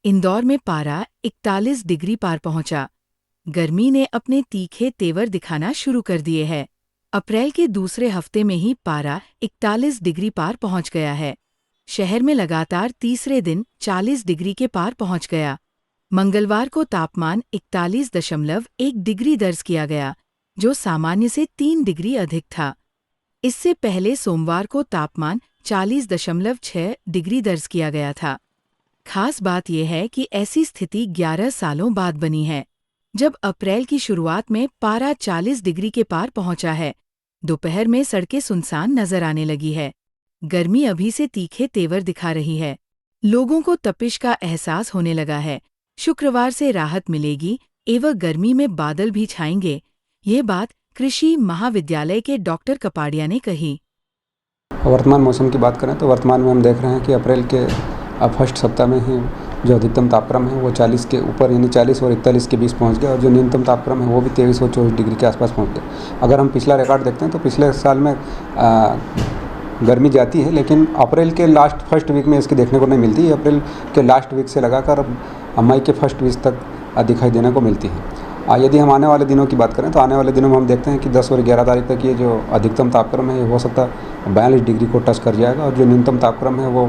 इंदौर में पारा 41 डिग्री पार पहुंचा। गर्मी ने अपने तीखे तेवर दिखाना शुरू कर दिए हैं। अप्रैल के दूसरे हफ्ते में ही पारा 41 डिग्री पार पहुंच गया है। शहर में लगातार तीसरे दिन 40 डिग्री के पार पहुंच गया। मंगलवार को तापमान 41.1 डिग्री दर्ज किया गया, जो सामान्य से 3 डिग्री अधिक था। इससे पहले सोमवार को तापमान 40.6 डिग्री दर्ज किया गया था। खास बात यह है कि ऐसी स्थिति 11 सालों बाद बनी है, जब अप्रैल की शुरुआत में पारा 40 डिग्री के पार पहुंचा है। दोपहर में सड़कें सुनसान नजर आने लगी है। गर्मी अभी से तीखे तेवर दिखा रही है। लोगों को तपिश का एहसास होने लगा है। शुक्रवार से राहत मिलेगी एवं गर्मी में बादल भी छाएंगे। ये बात कृषि महाविद्यालय के डॉक्टर कपाड़िया ने कही। वर्तमान मौसम की बात करें तो वर्तमान में हम देख रहे हैं कि अप्रैल के फर्स्ट सप्ताह में ही जो अधिकतम तापक्रम है वो 40 के ऊपर यानी 40 और 41 के बीच पहुंच गया, और जो न्यूनतम तापक्रम है वो भी 23 और 24 डिग्री के आसपास पहुंच गया। अगर हम पिछला रिकॉर्ड देखते हैं तो पिछले साल में गर्मी जाती है, लेकिन अप्रैल के लास्ट फर्स्ट वीक में इसकी देखने को नहीं मिलती। अप्रैल के लास्ट वीक से लगाकर मई के फर्स्ट वीक तक दिखाई देने को मिलती है। यदि हम आने वाले दिनों की बात करें तो आने वाले दिनों में हम देखते हैं कि 10 और 11 तारीख तक ये जो अधिकतम तापक्रम है ये हो सकता है 42 डिग्री को टच कर जाएगा, और जो न्यूनतम तापक्रम है वो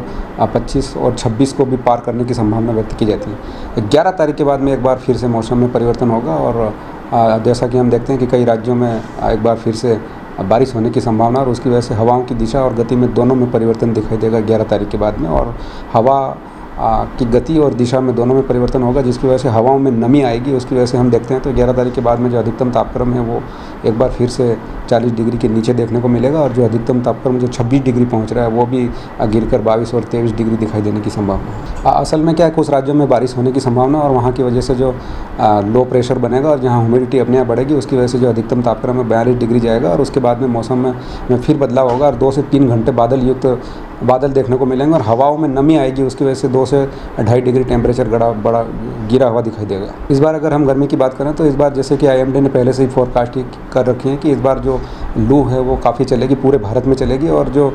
25 और 26 को भी पार करने की संभावना व्यक्त की जाती है। 11 तारीख के बाद में एक बार फिर से मौसम में परिवर्तन होगा, और जैसा कि हम देखते हैं कि कई राज्यों में एक बार फिर से बारिश होने की संभावना, और उसकी वजह से हवाओं की दिशा और गति में दोनों में परिवर्तन दिखाई देगा 11 तारीख के बाद में। और हवा की गति और दिशा में दोनों में परिवर्तन होगा, जिसकी वजह से हवाओं में नमी आएगी। उसकी वजह से हम देखते हैं तो 11 तारीख के बाद में जो अधिकतम तापक्रम है वो एक बार फिर से 40 डिग्री के नीचे देखने को मिलेगा, और जो अधिकतम तापक्रम जो 26 डिग्री पहुंच रहा है वो भी गिरकर 22 और 23 डिग्री दिखाई देने की संभावना है। असल में क्या है, कुछ राज्यों में बारिश होने की संभावना, और वहाँ की वजह से जो लो प्रेशर बनेगा और जहाँ ह्यूमिडिटी अपने आप बढ़ेगी, उसकी वजह से जो अधिकतम तापक्रम है 42 डिग्री जाएगा, और उसके बाद में मौसम में फिर बदलाव होगा, और 2 से 3 घंटे बादल देखने को मिलेंगे, और हवाओं में नमी आएगी। उसकी वजह से 2 से 2.5 डिग्री टेम्परेचर बड़ा गिरा हुआ दिखाई देगा। इस बार अगर हम गर्मी की बात करें तो इस बार जैसे कि IMD ने पहले से ही फोरकास्ट कर रखी है कि इस बार जो लू है वो काफ़ी चलेगी, पूरे भारत में चलेगी, और जो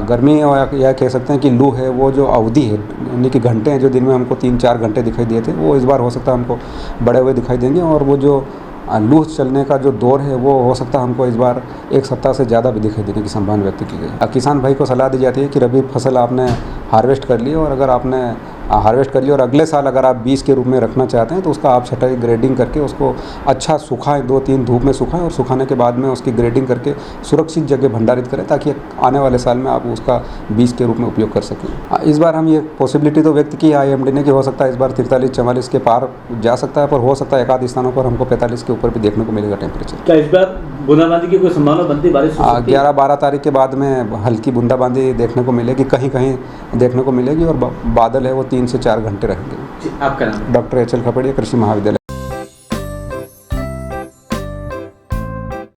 गर्मी या कह सकते हैं कि लू है वो जो अवधि है यानी कि घंटे हैं, जो दिन में हमको 3-4 घंटे दिखाई दिए थे वो इस बार हो सकता है हमको बड़े हुए दिखाई देंगे, और वो जो लू चलने का जो दौर है वो हो सकता है हमको इस बार 1 सप्ताह से ज़्यादा भी दिखाई देने की संभावना व्यक्त की गई। किसान भाई को सलाह दी जाती है कि रबी फसल आपने हार्वेस्ट कर ली, और अगर आपने हार्वेस्ट कर लिया और अगले साल अगर आप बीज के रूप में रखना चाहते हैं तो उसका आप छटाई ग्रेडिंग करके उसको अच्छा सुखाएं, 2-3 धूप में सुखाएं, और सुखाने के बाद में उसकी ग्रेडिंग करके सुरक्षित जगह भंडारित करें, ताकि आने वाले साल में आप उसका बीज के रूप में उपयोग कर सकें। इस बार हम ये पॉसिबिलिटी तो व्यक्त की IMD ने कि हो सकता है इस बार 43-44 के पार जा सकता है, पर हो सकता है एक आध स्थानों पर हमको 45 के ऊपर भी देखने को मिलेगा टेम्परेचर। क्या इस बार बूंदाबांदी की कोई संभावना बनती है? बारिश 11-12 तारीख के बाद में हल्की बूंदाबांदी देखने को मिलेगी, कहीं कहीं देखने को मिलेगी, और बादल है वो 3 से 4 घंटे रहेंगे। आपका नाम? डॉक्टर HL कपाड़िया, कृषि महाविद्यालय।